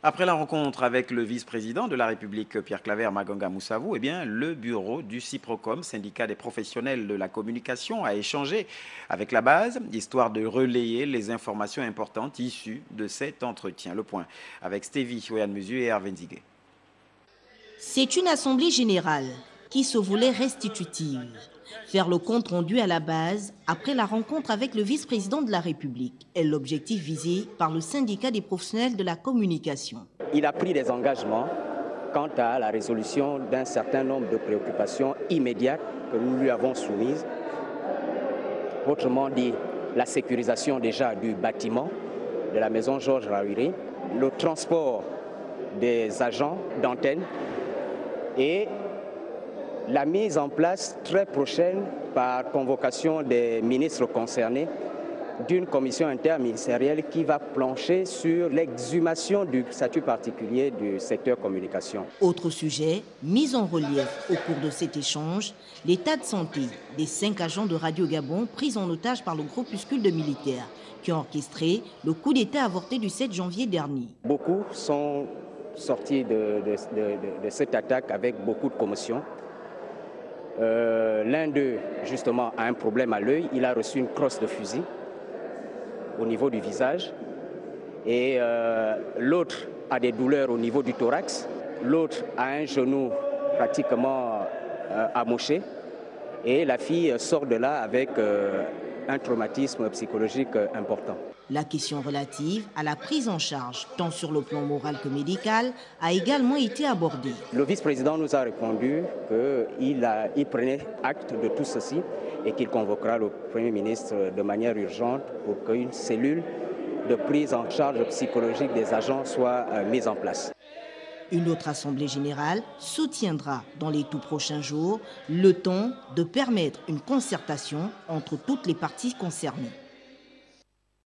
Après la rencontre avec le vice-président de la République, Pierre Claver Maganga Moussavou, le bureau du CIPROCOM, syndicat des professionnels de la communication, a échangé avec la base, histoire de relayer les informations importantes issues de cet entretien. Le point avec Stevie Ouyan-Musu et Hervé Nzigué. C'est une assemblée générale qui se voulait restitutive. Faire le compte rendu à la base après la rencontre avec le vice-président de la République est l'objectif visé par le syndicat des professionnels de la communication. Il a pris des engagements quant à la résolution d'un certain nombre de préoccupations immédiates que nous lui avons soumises. Autrement dit, la sécurisation déjà du bâtiment de la maison Georges Rawiri, le transport des agents d'antenne et la mise en place très prochaine par convocation des ministres concernés d'une commission interministérielle qui va plancher sur l'exhumation du statut particulier du secteur communication. Autre sujet, mis en relief au cours de cet échange, l'état de santé des 5 agents de Radio Gabon pris en otage par le groupuscule de militaires qui ont orchestré le coup d'État avorté du 7 janvier dernier. Beaucoup sont sortis de cette attaque avec beaucoup de commotion. L'un d'eux, justement, a un problème à l'œil. Il a reçu une crosse de fusil au niveau du visage. Et l'autre a des douleurs au niveau du thorax. L'autre a un genou pratiquement amoché. Et la fille sort de là avec un traumatisme psychologique important. La question relative à la prise en charge, tant sur le plan moral que médical, a également été abordée. Le vice-président nous a répondu qu'il prenait acte de tout ceci et qu'il convoquera le Premier ministre de manière urgente pour qu'une cellule de prise en charge psychologique des agents soit mise en place. Une autre assemblée générale soutiendra dans les tout prochains jours le temps de permettre une concertation entre toutes les parties concernées.